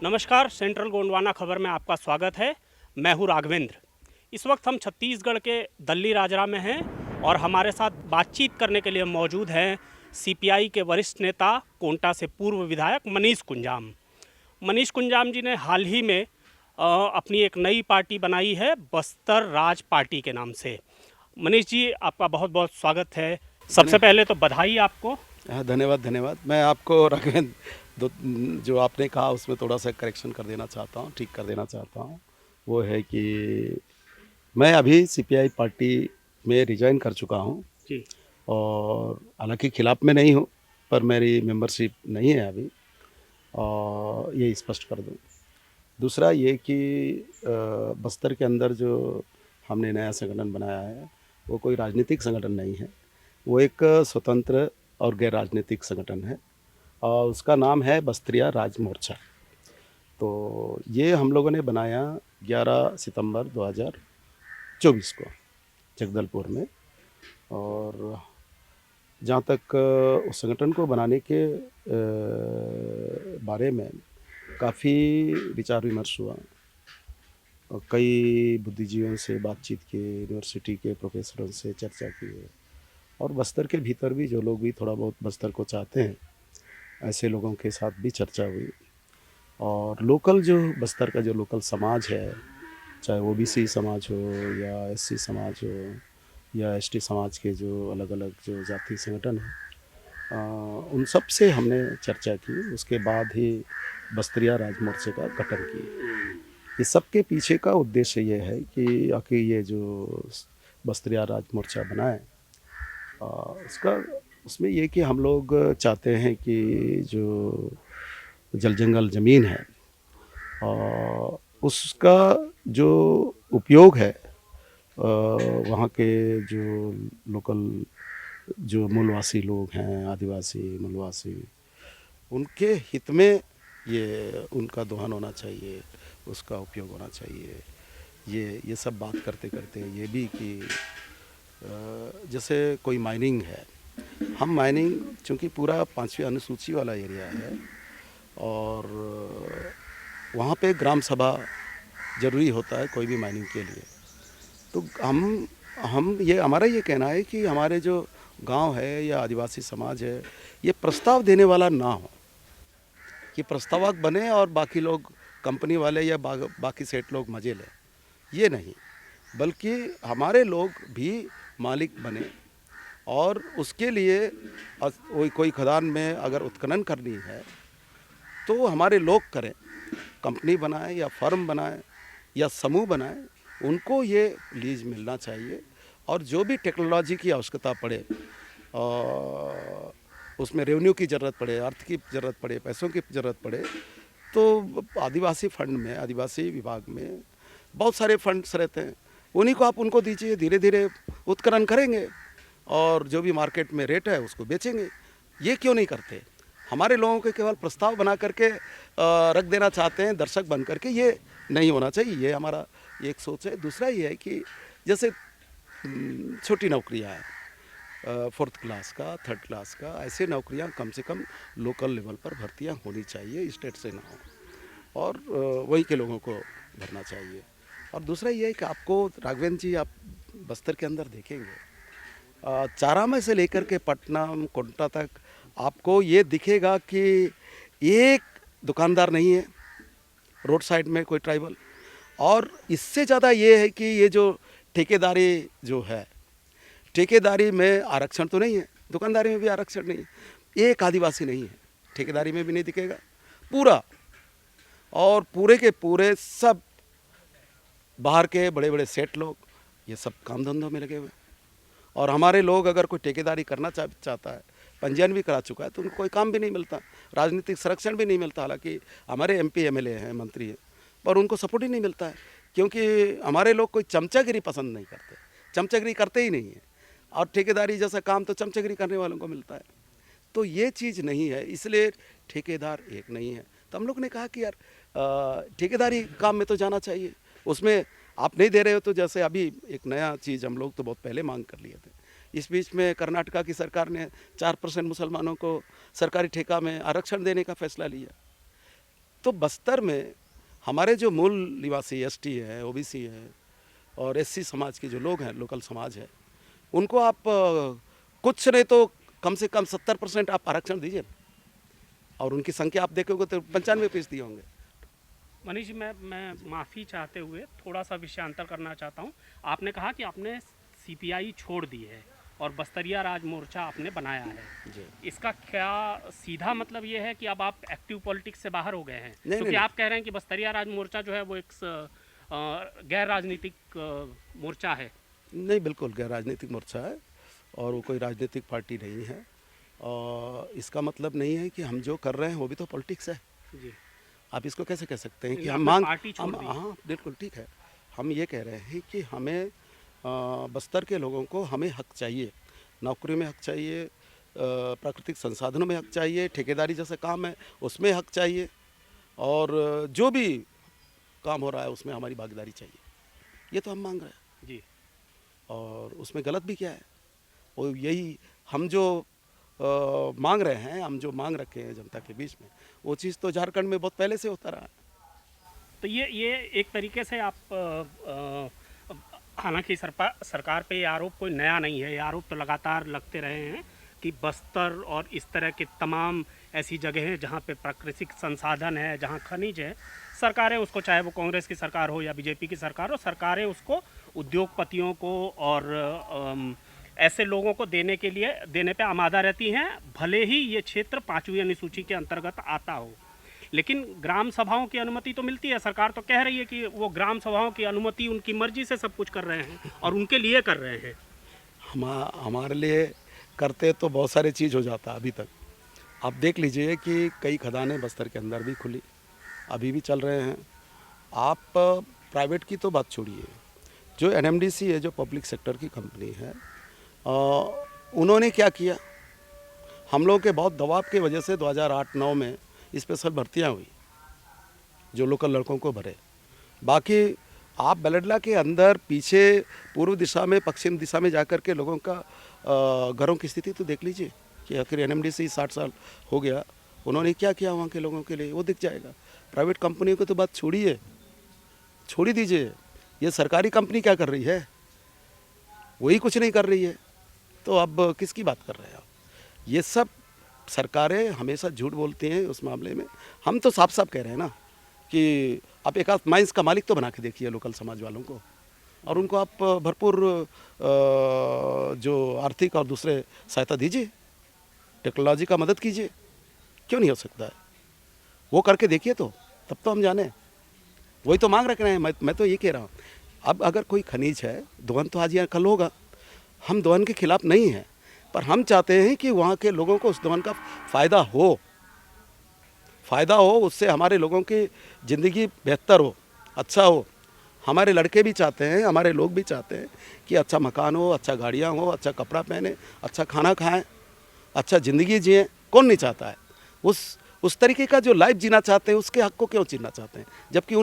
नमस्कार, सेंट्रल गोंडवाना खबर में आपका स्वागत है। मैं हूँ राघवेंद्र। इस वक्त हम छत्तीसगढ़ के दल्ली राजरा में हैं और हमारे साथ बातचीत करने के लिए मौजूद हैं सीपीआई के वरिष्ठ नेता, कोंटा से पूर्व विधायक मनीष कुंजाम। मनीष कुंजाम जी ने हाल ही में अपनी एक नई पार्टी बनाई है, बस्तर राज पार्टी के नाम से। मनीष जी, आपका बहुत बहुत स्वागत है। सबसे पहले तो बधाई आपको। हाँ, धन्यवाद धन्यवाद। मैं आपको राघवेंद्र जो आपने कहा उसमें थोड़ा सा करेक्शन कर देना चाहता हूँ, ठीक कर देना चाहता हूँ। वो है कि मैं अभी सीपीआई पार्टी में रिजाइन कर चुका हूँ जी। और हालांकि खिलाफ में नहीं हूँ, पर मेरी मेंबरशिप नहीं है अभी, और ये स्पष्ट कर दूँ। दूसरा ये कि बस्तर के अंदर जो हमने नया संगठन बनाया है वो कोई राजनीतिक संगठन नहीं है, वो एक स्वतंत्र और गैर राजनीतिक संगठन है और उसका नाम है बस्तरिया राज मोर्चा। तो ये हम लोगों ने बनाया 11 सितंबर 2024 को जगदलपुर में। और जहाँ तक उस संगठन को बनाने के बारे में काफ़ी विचार विमर्श हुआ और कई बुद्धिजीवियों से बातचीत की, यूनिवर्सिटी के प्रोफेसरों से चर्चा की और बस्तर के भीतर भी जो लोग भी थोड़ा बहुत बस्तर को चाहते हैं ऐसे लोगों के साथ भी चर्चा हुई। और लोकल जो बस्तर का जो लोकल समाज है, चाहे ओबीसी समाज हो या एससी समाज हो या एसटी समाज के जो अलग अलग जो जाति संगठन हैं, उन सब से हमने चर्चा की। उसके बाद ही बस्तरिया राज मोर्चे का गठन किया। इस सब के पीछे का उद्देश्य ये है कि आखिर ये जो बस्तरिया राज मोर्चा बना है, उसका उसमें ये कि हम लोग चाहते हैं कि जो जल जंगल ज़मीन है उसका जो उपयोग है वहाँ के जो लोकल जो मूलवासी लोग हैं, आदिवासी मूलवासी, उनके हित में ये उनका दोहन होना चाहिए, उसका उपयोग होना चाहिए। ये सब बात करते करते ये भी कि जैसे कोई माइनिंग है, हम माइनिंग चूँकि पूरा 5वीं अनुसूची वाला एरिया है और वहाँ पे ग्राम सभा ज़रूरी होता है कोई भी माइनिंग के लिए। तो हम ये हमारा ये कहना है कि हमारे जो गांव है या आदिवासी समाज है, ये प्रस्ताव देने वाला ना हो कि प्रस्तावक बने और बाकी लोग कंपनी वाले या बाकी सेठ लोग मज़े लें, ये नहीं, बल्कि हमारे लोग भी मालिक बने और उसके लिए कोई खदान में अगर उत्खनन करनी है तो हमारे लोग करें, कंपनी बनाएं या फर्म बनाएं या समूह बनाएं, उनको ये लीज मिलना चाहिए। और जो भी टेक्नोलॉजी की आवश्यकता पड़े, उसमें रेवेन्यू की ज़रूरत पड़े, अर्थ की ज़रूरत पड़े, पैसों की ज़रूरत पड़े, तो आदिवासी फंड में, आदिवासी विभाग में बहुत सारे फंड्स रहते हैं, उन्हीं को आप उनको दीजिए, धीरे धीरे उत्खनन करेंगे और जो भी मार्केट में रेट है उसको बेचेंगे। ये क्यों नहीं करते? हमारे लोगों के केवल प्रस्ताव बना करके रख देना चाहते हैं दर्शक बन करके, ये नहीं होना चाहिए। ये हमारा एक सोच है। दूसरा ये है कि जैसे छोटी नौकरियां हैं, 4th क्लास का, 3rd क्लास का, ऐसे नौकरियां कम से कम लोकल लेवल पर भर्तियां होनी चाहिए, स्टेट से ना हो, और वहीं के लोगों को भरना चाहिए। और दूसरा ये है कि आपको राघवेंद्र जी, आप बस्तर के अंदर देखेंगे, चारामा से लेकर के पटना कोंटा तक आपको ये दिखेगा कि एक दुकानदार नहीं है रोड साइड में कोई ट्राइबल। और इससे ज़्यादा ये है कि ये जो ठेकेदारी जो है, ठेकेदारी में आरक्षण तो नहीं है, दुकानदारी में भी आरक्षण नहीं है, एक आदिवासी नहीं है, ठेकेदारी में भी नहीं दिखेगा पूरा। और पूरे के पूरे सब बाहर के बड़े बड़े सेठ लोग ये सब काम धंधों में लगे हुए हैं। और हमारे लोग अगर कोई ठेकेदारी करना चाहता है, पंजीयन भी करा चुका है, तो उनको कोई काम भी नहीं मिलता, राजनीतिक संरक्षण भी नहीं मिलता। हालांकि हमारे एमपी एमएलए हैं, मंत्री हैं, पर उनको सपोर्ट ही नहीं मिलता है, क्योंकि हमारे लोग कोई चमचागिरी पसंद नहीं करते, चमचागिरी करते ही नहीं है। और ठेकेदारी जैसा काम तो चमचागिरी करने वालों को मिलता है, तो ये चीज़ नहीं है, इसलिए ठेकेदार एक नहीं है। तो हम लोग ने कहा कि यार ठेकेदारी काम में तो जाना चाहिए, उसमें आप नहीं दे रहे हो। तो जैसे अभी एक नया चीज़ हम लोग तो बहुत पहले मांग कर लिए थे, इस बीच में कर्नाटका की सरकार ने 4% मुसलमानों को सरकारी ठेका में आरक्षण देने का फैसला लिया। तो बस्तर में हमारे जो मूल निवासी एसटी है, ओबीसी है और एससी समाज के जो लोग हैं, लोकल समाज है, उनको आप कुछ नहीं तो कम से कम 70% आप आरक्षण दीजिए और उनकी संख्या आप देखोगे तो 95% दिए होंगे। मनीष जी, मैं माफ़ी चाहते हुए थोड़ा सा विषयांतर करना चाहता हूँ। आपने कहा कि आपने सीपीआई छोड़ दी है और बस्तरिया राज मोर्चा आपने बनाया है। जी। इसका क्या सीधा मतलब ये है कि अब आप एक्टिव पॉलिटिक्स से बाहर हो गए हैं? नहीं, क्योंकि नहीं। आप कह रहे हैं कि बस्तरिया राज मोर्चा जो है वो एक गैर राजनीतिक मोर्चा है। नहीं, बिल्कुल गैर राजनीतिक मोर्चा है और वो कोई राजनीतिक पार्टी नहीं है। और इसका मतलब नहीं है कि हम जो कर रहे हैं वो भी तो पॉलिटिक्स है। जी। आप इसको कैसे कह सकते हैं कि आपने हम मांग पार्टी छोड़ हम दी। हाँ, बिल्कुल ठीक है। हम ये कह रहे हैं कि हमें बस्तर के लोगों को हमें हक चाहिए, नौकरी में हक चाहिए, प्राकृतिक संसाधनों में हक चाहिए, ठेकेदारी जैसे काम है उसमें हक चाहिए और जो भी काम हो रहा है उसमें हमारी भागीदारी चाहिए। ये तो हम मांग रहे हैं जी। और उसमें गलत भी क्या है? वो यही हम जो मांग रहे हैं, हम जो मांग रखे हैं जनता के बीच में, वो चीज़ तो झारखंड में बहुत पहले से होता रहा है। तो ये एक तरीके से आप हालांकि सरकार पे ये आरोप कोई नया नहीं है, ये आरोप तो लगातार लगते रहे हैं कि बस्तर और इस तरह के तमाम ऐसी जगह हैं जहाँ पे प्राकृतिक संसाधन है, जहाँ खनिज है, सरकारें उसको, चाहे वो कांग्रेस की सरकार हो या बीजेपी की सरकार हो, सरकारें उसको उद्योगपतियों को और ऐसे लोगों को देने पे आमादा रहती हैं, भले ही ये क्षेत्र 5वीं अनुसूची के अंतर्गत आता हो। लेकिन ग्राम सभाओं की अनुमति तो मिलती है। सरकार तो कह रही है कि वो ग्राम सभाओं की अनुमति उनकी मर्जी से सब कुछ कर रहे हैं और उनके लिए कर रहे हैं। हमारे लिए करते तो बहुत सारी चीज़ हो जाता अभी तक। आप देख लीजिए कि कई खदानें बस्तर के अंदर भी खुली, अभी भी चल रहे हैं। आप प्राइवेट की तो बात छोड़िए, जो एनएमडीसी है, जो पब्लिक सेक्टर की कंपनी है, उन्होंने क्या किया, हम लोग के बहुत दबाव की वजह से 2008-9 में स्पेशल भर्तियां हुई जो लोकल लड़कों को भरे। बाकी आप बेलडला के अंदर पीछे पूर्व दिशा में, पश्चिम दिशा में जाकर के लोगों का घरों की स्थिति तो देख लीजिए कि आखिर एनएमडीसी 60 साल हो गया, उन्होंने क्या किया वहाँ के लोगों के लिए, वो दिख जाएगा। प्राइवेट कंपनियों की तो बात छोड़िए, छोड़ ही दीजिए। ये सरकारी कंपनी क्या कर रही है? वही कुछ नहीं कर रही है, तो अब किसकी बात कर रहे हैं आप? ये सब सरकारें हमेशा झूठ बोलती हैं उस मामले में। हम तो साफ साफ कह रहे हैं ना कि आप एक आध माइंस का मालिक तो बना के देखिए लोकल समाज वालों को, और उनको आप भरपूर जो आर्थिक और दूसरे सहायता दीजिए, टेक्नोलॉजी का मदद कीजिए। क्यों नहीं हो सकता है? वो करके देखिए तो, तब तो हम जाने। वही तो मांग रख रहे हैं। मैं तो ये कह रहा हूँ, अब अगर कोई खनिज है, दोहन तो आज या कल होगा। हम दोहन के खिलाफ नहीं हैं, पर हम चाहते हैं कि वहाँ के लोगों को उस दोहन का फ़ायदा हो, उससे हमारे लोगों की ज़िंदगी बेहतर हो, अच्छा हो। हमारे लड़के भी चाहते हैं, हमारे लोग भी चाहते हैं कि अच्छा मकान हो, अच्छा गाड़ियाँ हो, अच्छा कपड़ा पहने, अच्छा खाना खाएं, अच्छा ज़िंदगी जिएं। कौन नहीं चाहता है? उस तरीके का जो लाइफ जीना चाहते हैं, उसके हक को क्यों छीनना चाहते हैं? जबकि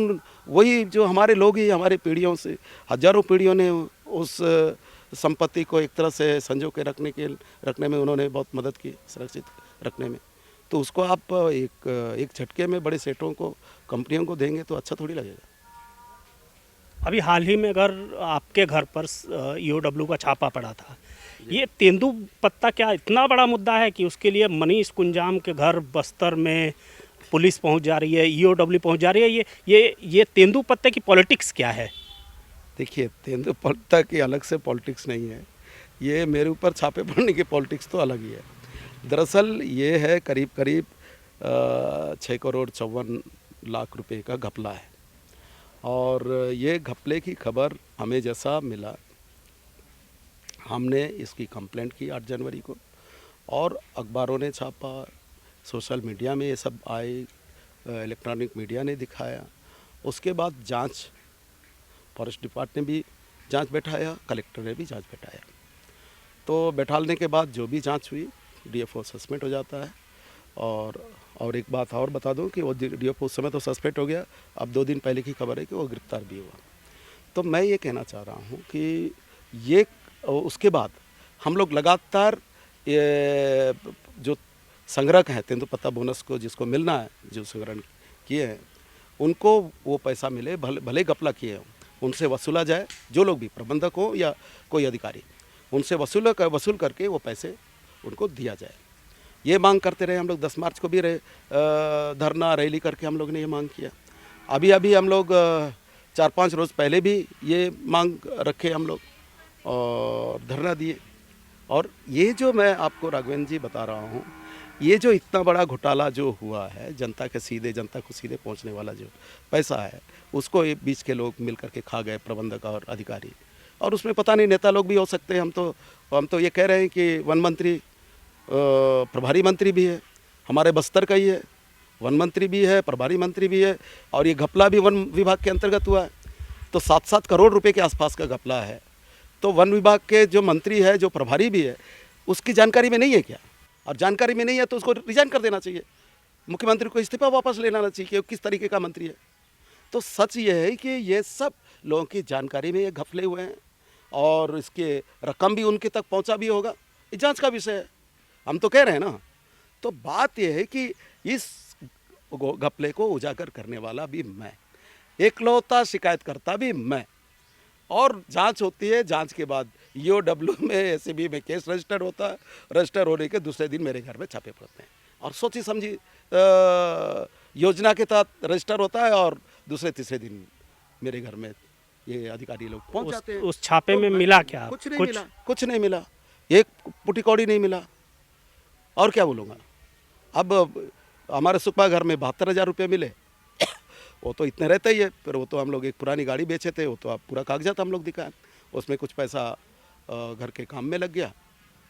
वही जो हमारे लोग ही, हमारे पीढ़ियों से, हजारों पीढ़ियों ने उस संपत्ति को एक तरह से संजो के रखने में उन्होंने बहुत मदद की, सुरक्षित रखने में। तो उसको आप एक झटके में बड़े सेठों को, कंपनियों को देंगे तो अच्छा थोड़ी लगेगा। अभी हाल ही में अगर आपके घर पर ईओडब्ल्यू का छापा पड़ा था, ये तेंदुपत्ता क्या इतना बड़ा मुद्दा है कि उसके लिए मनीष कुंजाम के घर बस्तर में पुलिस पहुंच जा रही है, ईओडब्ल्यू पहुंच जा रही है? ये तेंदुपत्ते की पॉलिटिक्स क्या है? देखिए, तेंदुपत्ता की अलग से पॉलिटिक्स नहीं है, ये मेरे ऊपर छापे पड़ने की पॉलिटिक्स तो अलग ही है। दरअसल ये है करीब 6 करोड़ 54 लाख रुपए का घपला है, और ये घपले की खबर हमें जैसा मिला, हमने इसकी कंप्लेंट की 8 जनवरी को, और अखबारों ने छापा, सोशल मीडिया में ये सब आए, इलेक्ट्रॉनिक मीडिया ने दिखाया। उसके बाद जांच, फॉरेस्ट डिपार्टमेंट ने भी जांच बैठाया, कलेक्टर ने भी जांच बैठाया। तो बैठाने के बाद जो भी जांच हुई, डीएफओ सस्पेंड हो जाता है। और एक बात और बता दूं कि वो डीएफओ उस समय तो सस्पेंड हो गया, अब 2 दिन पहले की खबर है कि वो गिरफ्तार भी हुआ। तो मैं ये कहना चाह रहा हूँ कि ये उसके बाद हम लोग लगातार ये जो संग्रह है तेंदुपत्ता बोनस को जिसको मिलना है, जो संग्रहण किए हैं उनको वो पैसा मिले, भले भले घपला किए हों उनसे वसूला जाए, जो लोग भी प्रबंधक हो या कोई अधिकारी उनसे वसूल करके वो पैसे उनको दिया जाए। ये मांग करते रहे हम लोग। 10 मार्च को भी धरना रैली करके हम लोग ने ये मांग किया। अभी अभी हम लोग 4-5 रोज़ पहले भी ये मांग रखे हम लोग और धरना दिए। और ये जो मैं आपको राघवेंद्र जी बता रहा हूँ, ये जो इतना बड़ा घोटाला जो हुआ है, जनता को सीधे पहुँचने वाला जो पैसा है उसको ये बीच के लोग मिल करके खा गए, प्रबंधक और अधिकारी। और उसमें पता नहीं नेता लोग भी हो सकते हैं। हम तो ये कह रहे हैं कि वन मंत्री प्रभारी मंत्री भी है, हमारे बस्तर का ही है, वन मंत्री भी है, प्रभारी मंत्री भी है, और ये घपला भी वन विभाग के अंतर्गत हुआ है। तो 7-7 करोड़ रुपए के आसपास का घपला है। तो वन विभाग के जो मंत्री है, जो प्रभारी भी है, उसकी जानकारी में नहीं है क्या? और जानकारी में नहीं है तो उसको रिजाइन कर देना चाहिए, मुख्यमंत्री को इस्तीफा वापस ले लेना चाहिए कि वो किस तरीके का मंत्री है। तो सच ये है कि ये सब लोगों की जानकारी में ये घपले हुए हैं और इसके रकम भी उनके तक पहुंचा भी होगा। ये जांच का विषय है, हम तो कह रहे हैं ना। तो बात यह है कि इस घपले को उजागर करने वाला भी मैं, एकलौता शिकायतकर्ता भी मैं। और जांच होती है, जांच के बाद ईओडब्ल्यू में, एसीबी में केस रजिस्टर होता है। रजिस्टर होने के दूसरे दिन मेरे घर में छापे पड़ते हैं और सोची समझी योजना के तहत रजिस्टर होता है और दूसरे तीसरे दिन मेरे घर में ये अधिकारी लोग पहुंच जाते हैं। उस छापे में मिला क्या? कुछ नहीं मिला, एक पुटी कौड़ी नहीं मिला। और क्या बोलूँगा। अब हमारे सुकमा घर में 72,000 रुपये मिले, वो तो इतने रहते ही है। फिर वो तो हम लोग एक पुरानी गाड़ी बेचे थे, वो तो आप पूरा कागजात हम लोग दिखाएं, उसमें कुछ पैसा घर के काम में लग गया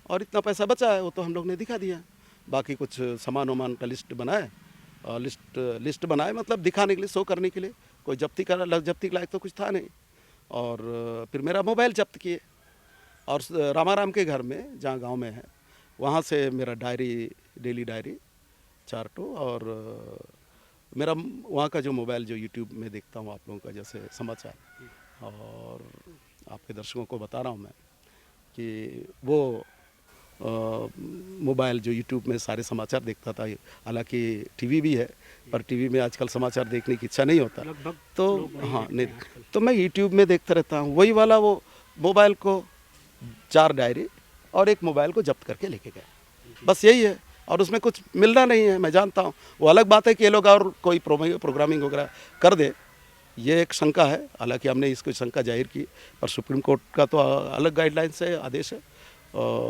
और इतना पैसा बचा है, वो तो हम लोग ने दिखा दिया। बाकी कुछ सामान वामान का लिस्ट बनाए, लिस्ट बनाए मतलब दिखाने के लिए, शो करने के लिए। कोई जब्ती के लायक तो कुछ था नहीं। और फिर मेरा मोबाइल जब्त किए और रामाराम के घर में, जहाँ गांव में है, वहाँ से मेरा डायरी, डेली डायरी 4 टो, और मेरा वहाँ का जो मोबाइल जो यूट्यूब में देखता हूँ आप लोगों का जैसे समाचार, और आपके दर्शकों को बता रहा हूँ मैं कि वो मोबाइल जो यूट्यूब में सारे समाचार देखता था। हालांकि टीवी भी है, पर टीवी में आजकल समाचार देखने की इच्छा नहीं होता, तो हाँ नहीं, तो मैं यूट्यूब में देखता रहता हूँ। वही वाला वो मोबाइल को 4 डायरी और एक मोबाइल को जब्त करके लेके गए, बस यही है। और उसमें कुछ मिलना नहीं है, मैं जानता हूँ। वो अलग बात है कि ये लोग और कोई प्रोग्रामिंग वगैरह कर दे, ये एक शंका है। हालांकि हमने इसको शंका जाहिर की, पर सुप्रीम कोर्ट का तो अलग गाइडलाइंस है, आदेश है,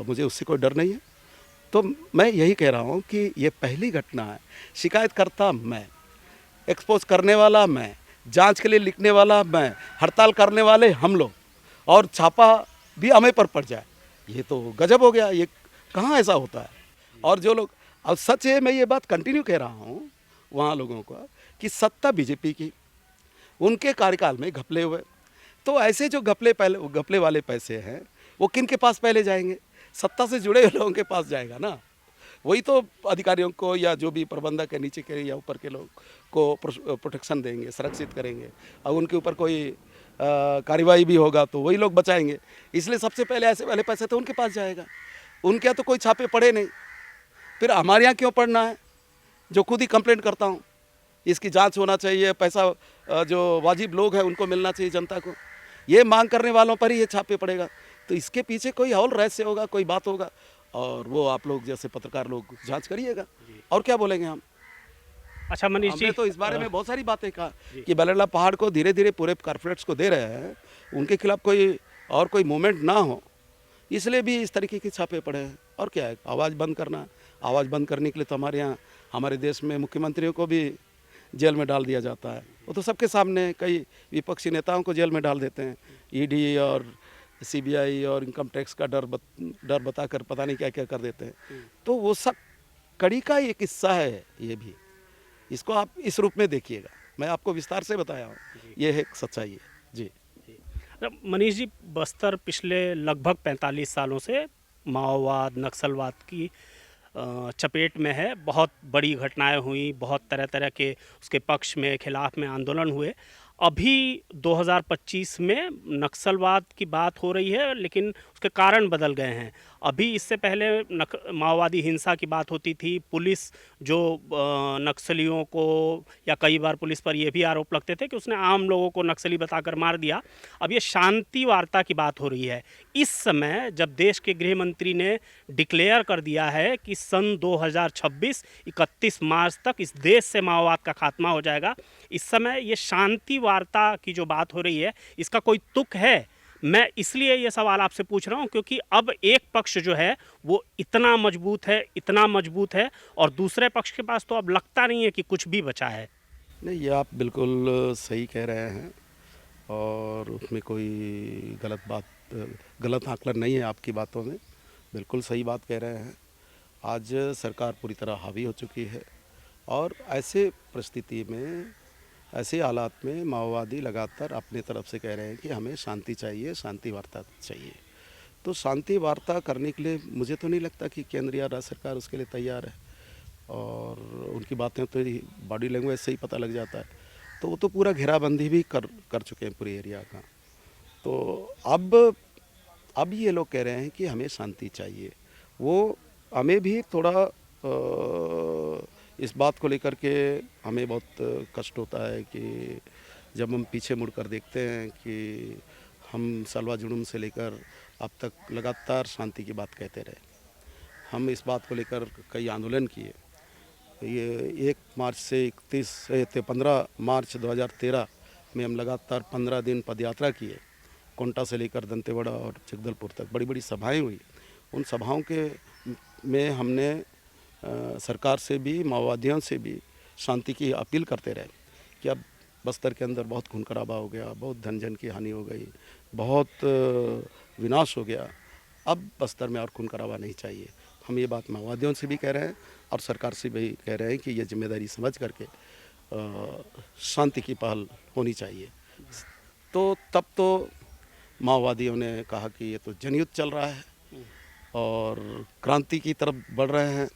मुझे उससे कोई डर नहीं है। तो मैं यही कह रहा हूँ कि ये पहली घटना है। शिकायतकर्ता मैं, एक्सपोज करने वाला मैं, जांच के लिए लिखने वाला मैं, हड़ताल करने वाले हम लोग, और छापा भी हमें पर पड़ जाए, ये तो गजब हो गया। ये कहाँ ऐसा होता है? और जो लोग, अब सच है, मैं ये बात कंटिन्यू कह रहा हूँ वहाँ लोगों का, कि सत्ता बीजेपी की, उनके कार्यकाल में घपले हुए। तो ऐसे जो घपले वाले पैसे हैं, वो किन के पास पहले जाएंगे? सत्ता से जुड़े हुए लोगों के पास जाएगा ना। वही तो अधिकारियों को या जो भी प्रबंधक के नीचे के या ऊपर के लोग को प्रोटेक्शन देंगे, सुरक्षित करेंगे, और उनके ऊपर कोई कार्रवाई भी होगा तो वही लोग बचाएंगे। इसलिए सबसे पहले ऐसे वाले पैसे तो उनके पास जाएगा। उनके यहाँ तो कोई छापे पड़े नहीं, फिर हमारे यहाँ क्यों पढ़ना है? जो खुद ही कंप्लेंट करता हूँ, इसकी जांच होना चाहिए, पैसा जो वाजिब लोग हैं उनको मिलना चाहिए, जनता को। ये मांग करने वालों पर ही ये छापे पड़ेगा। तो इसके पीछे कोई और रहस्य होगा, कोई बात होगा, और वो आप लोग जैसे पत्रकार लोग जांच करिएगा। और क्या बोलेंगे हम? अच्छा मनीष जी, हमने तो इस बारे में बहुत सारी बातें कहा कि बलरला पहाड़ को धीरे धीरे पूरे कॉर्पोरेट्स को दे रहे हैं, उनके खिलाफ कोई मूवमेंट ना हो, इसलिए भी इस तरीके के छापे पड़े हैं। और क्या है? आवाज़ बंद करना। आवाज़ बंद करने के लिए तो हमारे यहाँ, हमारे देश में मुख्यमंत्रियों को भी जेल में डाल दिया जाता है। वो तो सबके सामने, कई विपक्षी नेताओं को जेल में डाल देते हैं, ईडी और सीबीआई और इनकम टैक्स का डर बताकर पता नहीं क्या क्या कर देते हैं। तो वो सब कड़ी का एक हिस्सा है। ये भी, इसको आप इस रूप में देखिएगा। मैं आपको विस्तार से बताया हूँ, ये एक सच्चाई है जी। मनीष जी, बस्तर पिछले लगभग 45 सालों से माओवाद, नक्सलवाद की चपेट में है। बहुत बड़ी घटनाएं हुई, बहुत तरह तरह के उसके पक्ष में, खिलाफ में आंदोलन हुए। अभी 2025 में नक्सलवाद की बात हो रही है, लेकिन उसके कारण बदल गए हैं। अभी इससे पहले माओवादी हिंसा की बात होती थी, पुलिस जो नक्सलियों को, या कई बार पुलिस पर यह भी आरोप लगते थे कि उसने आम लोगों को नक्सली बताकर मार दिया। अब ये शांति वार्ता की बात हो रही है। इस समय जब देश के गृह मंत्री ने डिक्लेयर कर दिया है कि सन 2026 31 मार्च तक इस देश से माओवाद का खात्मा हो जाएगा, इस समय ये शांति वार्ता की जो बात हो रही है, इसका कोई तुक है? मैं इसलिए ये सवाल आपसे पूछ रहा हूँ क्योंकि अब एक पक्ष जो है वो इतना मजबूत है और दूसरे पक्ष के पास तो अब लगता नहीं है कि कुछ भी बचा है। नहीं, ये आप बिल्कुल सही कह रहे हैं और उसमें कोई गलत आकलन नहीं है आपकी बातों में। बिल्कुल सही बात कह रहे हैं। आज सरकार पूरी तरह हावी हो चुकी है और ऐसे परिस्थिति में, ऐसे हालात में माओवादी लगातार अपनी तरफ से कह रहे हैं कि हमें शांति चाहिए, शांति वार्ता चाहिए। तो शांति वार्ता करने के लिए मुझे तो नहीं लगता कि केंद्र या राज्य सरकार उसके लिए तैयार है, और उनकी बातें तो बॉडी लैंग्वेज से ही पता लग जाता है। तो वो तो पूरा घेराबंदी भी कर चुके हैं पूरे एरिया का। तो अब ये लोग कह रहे हैं कि हमें शांति चाहिए। वो हमें भी थोड़ा इस बात को लेकर के हमें बहुत कष्ट होता है कि जब हम पीछे मुड़कर देखते हैं कि हम सलवा जुड़ूम से लेकर अब तक लगातार शांति की बात कहते रहे। हम इस बात को लेकर कई आंदोलन किए। ये 1 मार्च से 15 मार्च 2013 में हम लगातार 15 दिन पदयात्रा किए। कोंटा से लेकर दंतेवाड़ा और जगदलपुर तक बड़ी बड़ी सभाएं हुई। उन सभाओं के में हमने सरकार से भी, माओवादियों से भी शांति की अपील करते रहे कि अब बस्तर के अंदर बहुत खून खराबा हो गया, बहुत धन जन की हानि हो गई, बहुत विनाश हो गया। अब बस्तर में और खून खराबा नहीं चाहिए। हम ये बात माओवादियों से भी कह रहे हैं और सरकार से भी कह रहे हैं कि ये जिम्मेदारी समझ करके शांति की पहल होनी चाहिए। तो तब तो माओवादियों ने कहा कि ये तो जनयुद्ध चल रहा है और क्रांति की तरफ बढ़ रहे हैं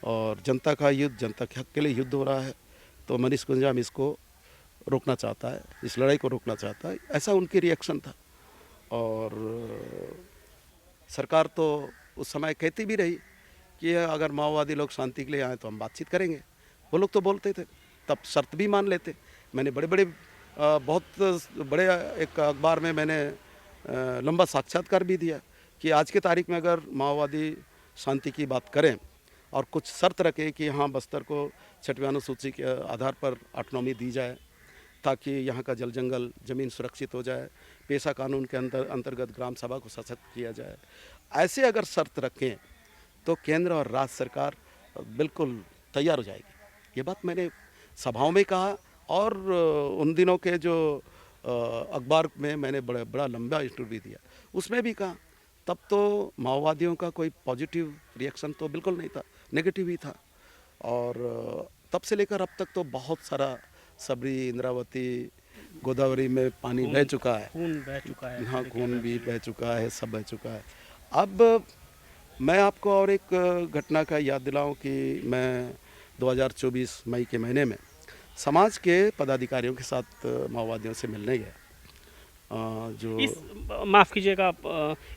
और जनता का युद्ध, जनता के हक के लिए युद्ध हो रहा है। तो मनीष कुंजाम इसको रोकना चाहता है, इस लड़ाई को रोकना चाहता है, ऐसा उनकी रिएक्शन था। और सरकार तो उस समय कहती भी रही कि अगर माओवादी लोग शांति के लिए आए तो हम बातचीत करेंगे। वो लोग तो बोलते थे, तब शर्त भी मान लेते। मैंने बहुत बड़े एक अखबार में मैंने लंबा साक्षात्कार भी दिया कि आज के तारीख में अगर माओवादी शांति की बात करें और कुछ शर्त रखें कि हाँ, बस्तर को 6वीं अनुसूची के आधार पर ऑटोनॉमी दी जाए ताकि यहाँ का जल जंगल ज़मीन सुरक्षित हो जाए, पेशा कानून के अंतर्गत ग्राम सभा को सशक्त किया जाए, ऐसे अगर शर्त रखें तो केंद्र और राज्य सरकार बिल्कुल तैयार हो जाएगी। ये बात मैंने सभाओं में कहा और उन दिनों के जो अखबार में मैंने बड़ा लंबा इंटरव्यू दिया, उसमें भी कहा। तब तो माओवादियों का कोई पॉजिटिव रिएक्शन तो बिल्कुल नहीं था, नेगेटिव ही था। और तब से लेकर अब तक तो बहुत सारा सबरी, इंद्रावती, गोदावरी में पानी बह चुका है, खून बह चुका है। हाँ, खून भी बह चुका है, सब बह चुका है। अब मैं आपको और एक घटना का याद दिलाऊं कि मैं 2024 मई के महीने में समाज के पदाधिकारियों के साथ माओवादियों से मिलने गया। माफ़ कीजिएगा,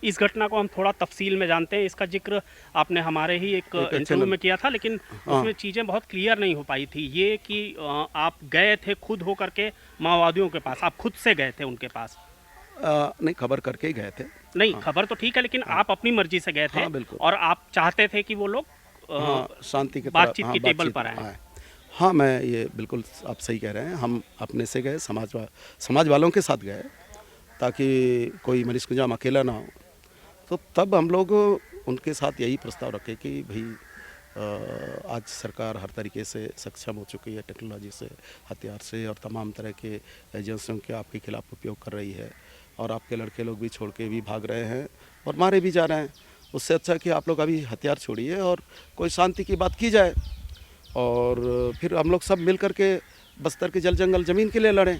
इस घटना को हम थोड़ा तफसील में जानते हैं। इसका जिक्र आपने हमारे ही एक इंटरव्यू में किया था, लेकिन उसमें चीज़ें बहुत क्लियर नहीं हो पाई थी। ये कि आप गए थे खुद हो करके माओवादियों के पास, आप खुद से गए थे उनके पास? नहीं, खबर करके ही गए थे। नहीं, खबर तो ठीक है, लेकिन आप अपनी मर्जी से गए थे। हाँ, बिल्कुल। और आप चाहते थे कि वो लोग शांति की बातचीत की टेबल पर आए। हाँ, मैं ये बिल्कुल आप सही कह रहे हैं। हम अपने से गए, समाज वालों के साथ गए ताकि कोई मनीष कुंजाम अकेला ना हो। तो तब हम लोग उनके साथ यही प्रस्ताव रखे कि भाई आज सरकार हर तरीके से सक्षम हो चुकी है, टेक्नोलॉजी से, हथियार से और तमाम तरह के एजेंसियों के आपके खिलाफ उपयोग कर रही है और आपके लड़के लोग भी छोड़ के भी भाग रहे हैं और मारे भी जा रहे हैं। उससे अच्छा कि आप लोग अभी हथियार छोड़िए और कोई शांति की बात की जाए और फिर हम लोग सब मिल कर के बस्तर के जल जंगल ज़मीन के लिए लड़ें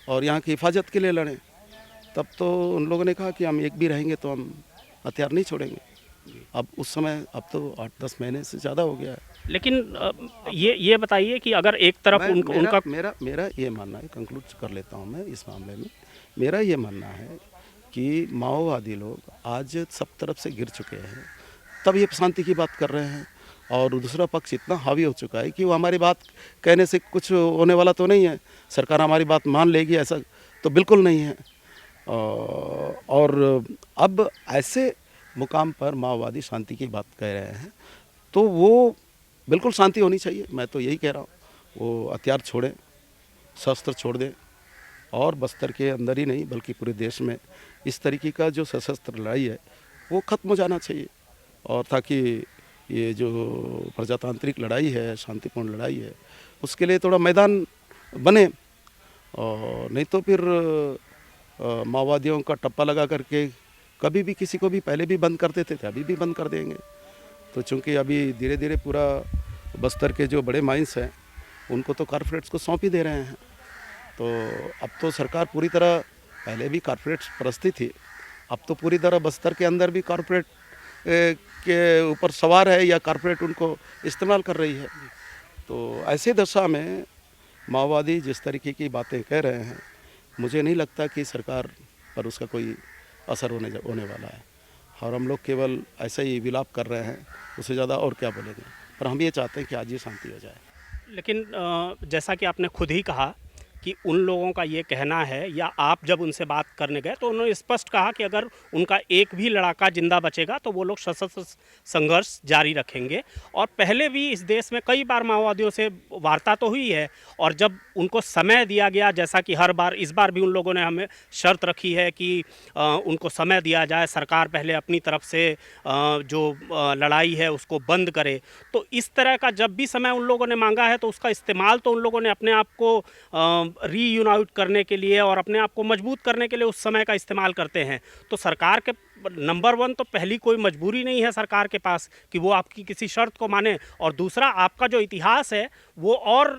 और यहाँ की हिफाजत के लिए लड़ें। तब तो उन लोगों ने कहा कि हम एक भी रहेंगे तो हम हथियार नहीं छोड़ेंगे। अब उस समय अब तो 8-10 महीने से ज़्यादा हो गया है। लेकिन ये बताइए कि अगर एक तरफ मैं उनका मेरा उनका मेरा मेरा ये मानना है, कंक्लूड कर लेता हूँ मैं इस मामले में। मेरा ये मानना है कि माओवादी लोग आज सब तरफ से गिर चुके हैं, तब ये शांति की बात कर रहे हैं। और दूसरा पक्ष इतना हावी हो चुका है कि वो हमारी बात कहने से कुछ होने वाला तो नहीं है, सरकार हमारी बात मान लेगी ऐसा तो बिल्कुल नहीं है। और अब ऐसे मुकाम पर माओवादी शांति की बात कह रहे हैं तो वो बिल्कुल शांति होनी चाहिए। मैं तो यही कह रहा हूँ, वो हथियार छोड़ें, शस्त्र छोड़ दें और बस्तर के अंदर ही नहीं बल्कि पूरे देश में इस तरीके का जो सशस्त्र लड़ाई है वो ख़त्म हो जाना चाहिए। और ताकि ये जो प्रजातांत्रिक लड़ाई है, शांतिपूर्ण लड़ाई है, उसके लिए थोड़ा मैदान बने। और नहीं तो फिर माओवादियों का टप्पा लगा करके कभी भी किसी को भी पहले भी बंद कर देते थे, अभी भी बंद कर देंगे। तो चूँकि अभी धीरे धीरे पूरा बस्तर के जो बड़े माइंस हैं उनको तो कॉरपोरेट्स को सौंप ही दे रहे हैं। तो अब तो सरकार पूरी तरह, पहले भी कॉरपोरेट्स परस्ती थी, अब तो पूरी तरह बस्तर के अंदर भी कॉरपोरेट के ऊपर सवार है या कॉरपोरेट उनको इस्तेमाल कर रही है। तो ऐसे दशा में माओवादी जिस तरीके की बातें कह रहे हैं, मुझे नहीं लगता कि सरकार पर उसका कोई असर होने वाला है। और हम लोग केवल ऐसे ही विलाप कर रहे हैं, उससे ज़्यादा और क्या बोलेंगे। पर हम ये चाहते हैं कि आज ये शांति हो जाए। लेकिन जैसा कि आपने खुद ही कहा कि उन लोगों का ये कहना है, या आप जब उनसे बात करने गए तो उन्होंने स्पष्ट कहा कि अगर उनका एक भी लड़ाका जिंदा बचेगा तो वो लोग सशस्त्र संघर्ष जारी रखेंगे। और पहले भी इस देश में कई बार माओवादियों से वार्ता तो हुई है, और जब उनको समय दिया गया, जैसा कि हर बार, इस बार भी उन लोगों ने हमें शर्त रखी है कि उनको समय दिया जाए, सरकार पहले अपनी तरफ से जो लड़ाई है उसको बंद करे। तो इस तरह का जब भी समय उन लोगों ने मांगा है तो उसका इस्तेमाल तो उन लोगों ने अपने आप को रीयूनाइट करने के लिए और अपने आप को मजबूत करने के लिए उस समय का इस्तेमाल करते हैं। तो सरकार के नंबर वन तो पहली कोई मजबूरी नहीं है सरकार के पास कि वो आपकी किसी शर्त को माने, और दूसरा आपका जो इतिहास है वो और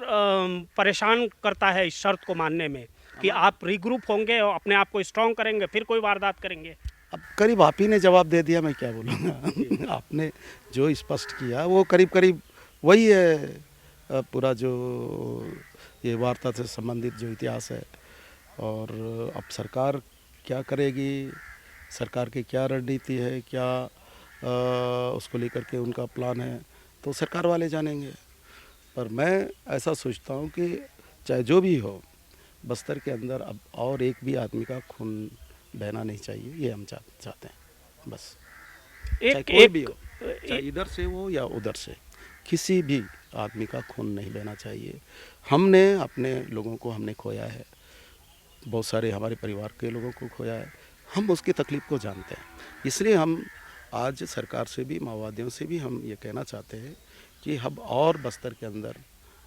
परेशान करता है इस शर्त को मानने में कि आप रीग्रुप होंगे और अपने आप को स्ट्रांग करेंगे, फिर कोई वारदात करेंगे। अब करीब आप ही ने जवाब दे दिया, मैं क्या बोलूँगा। आपने जो स्पष्ट किया वो करीब करीब वही है। पूरा जो ये वार्ता से संबंधित जो इतिहास है, और अब सरकार क्या करेगी, सरकार की क्या रणनीति है, क्या उसको लेकर के उनका प्लान है, तो सरकार वाले जानेंगे। पर मैं ऐसा सोचता हूँ कि चाहे जो भी हो, बस्तर के अंदर अब और एक भी आदमी का खून बहना नहीं चाहिए, ये हम चाहते हैं बस। चाहे कोई भी हो, चाहे इधर से हो या उधर से, किसी भी आदमी का खून नहीं बहना चाहिए। हमने अपने लोगों को हमने खोया है, बहुत सारे हमारे परिवार के लोगों को खोया है, हम उसकी तकलीफ़ को जानते हैं। इसलिए हम आज सरकार से भी, माओवादियों से भी हम ये कहना चाहते हैं कि अब और बस्तर के अंदर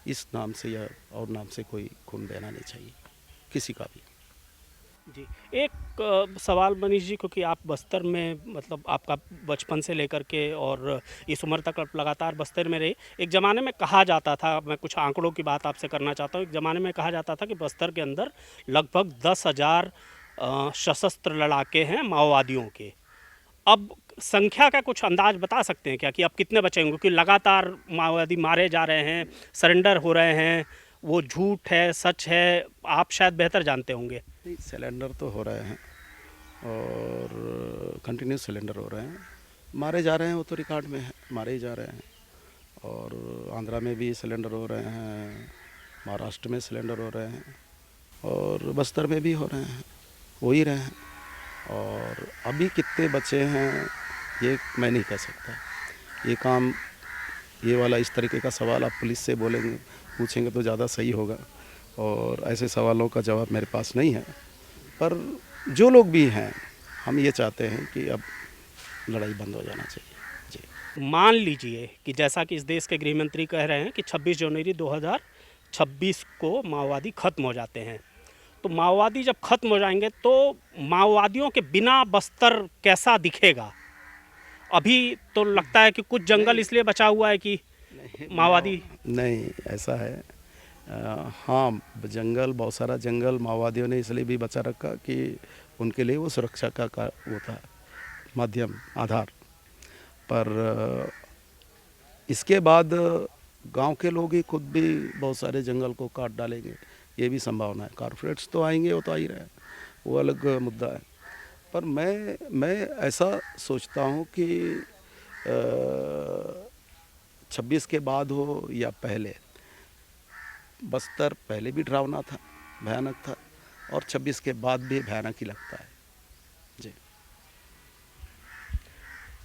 इस नाम से या और नाम से कोई खून बहना नहीं चाहिए, किसी का भी। जी, एक सवाल मनीष जी, क्योंकि आप बस्तर में, मतलब आपका बचपन से लेकर के और इस उम्र तक आप लगातार बस्तर में रहे। एक ज़माने में कहा जाता था, मैं कुछ आंकड़ों की बात आपसे करना चाहता हूँ, एक ज़माने में कहा जाता था कि बस्तर के अंदर लगभग 10,000 सशस्त्र लड़ाके हैं माओवादियों के। अब संख्या का कुछ अंदाज बता सकते हैं क्या कि अब कितने बचे होंगे? क्योंकि लगातार माओवादी मारे जा रहे हैं, सरेंडर हो रहे हैं, वो झूठ है सच है, आप शायद बेहतर जानते होंगे। नहीं, सिलेंडर तो हो रहे हैं और कंटिन्यूस सिलेंडर हो रहे हैं, मारे जा रहे हैं, वो तो रिकॉर्ड में है, मारे ही जा रहे हैं। और आंध्रा में भी सिलेंडर हो रहे हैं, महाराष्ट्र में सिलेंडर हो रहे हैं, और बस्तर में भी हो रहे हैं, हो ही रहे हैं। और अभी कितने बचे हैं ये मैं नहीं कह सकता। ये काम, ये वाला इस तरीके का सवाल आप पुलिस से बोलेंगे, पूछेंगे तो ज़्यादा सही होगा, और ऐसे सवालों का जवाब मेरे पास नहीं है। पर जो लोग भी हैं, हम ये चाहते हैं कि अब लड़ाई बंद हो जाना चाहिए। जी, मान लीजिए कि जैसा कि इस देश के गृह मंत्री कह रहे हैं कि 26 जनवरी 2026 को माओवादी खत्म हो जाते हैं, तो माओवादी जब खत्म हो जाएंगे तो माओवादियों के बिना बस्तर कैसा दिखेगा? अभी तो लगता है कि कुछ जंगल इसलिए बचा हुआ है कि माओवादी नहीं ऐसा है। हाँ, जंगल, बहुत सारा जंगल माओवादियों ने इसलिए भी बचा रखा कि उनके लिए वो सुरक्षा का वो था, माध्यम, आधार। पर इसके बाद गांव के लोग ही खुद भी बहुत सारे जंगल को काट डालेंगे, ये भी संभावना है। कॉर्पोरेट्स तो आएंगे, वो तो आ ही रहे हैं, वो अलग मुद्दा है। पर मैं ऐसा सोचता हूँ कि 26 के बाद हो या पहले, बस्तर पहले भी डरावना था, भयानक था, और 26 के बाद भी भयानक ही लगता है जी।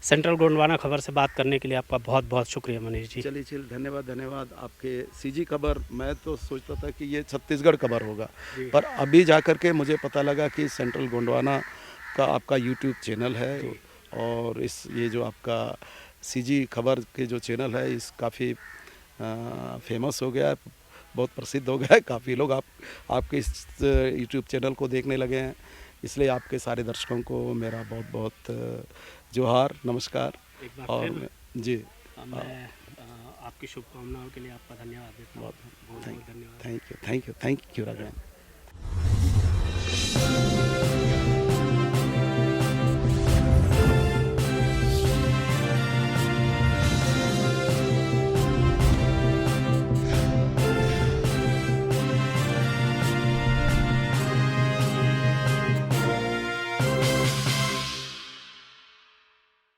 सेंट्रल गोंडवाना खबर से बात करने के लिए आपका बहुत बहुत शुक्रिया मनीष जी। चलिए धन्यवाद आपके सीजी खबर। मैं तो सोचता था कि ये छत्तीसगढ़ खबर होगा, पर अभी जाकर के मुझे पता लगा कि सेंट्रल गोंडवाना का आपका यूट्यूब चैनल है, और ये जो आपका सीजी खबर के जो चैनल है, इस काफ़ी फेमस हो गया है, बहुत प्रसिद्ध हो गया है। काफ़ी लोग आपके इस यूट्यूब चैनल को देखने लगे हैं, इसलिए आपके सारे दर्शकों को मेरा बहुत बहुत जोहार, नमस्कार। एक बार और फिर जी, मैं आपकी शुभकामनाओं के लिए आपका धन्यवाद देता हूँ। बहुत बहुत धन्यवाद। Thank you Raghavendra.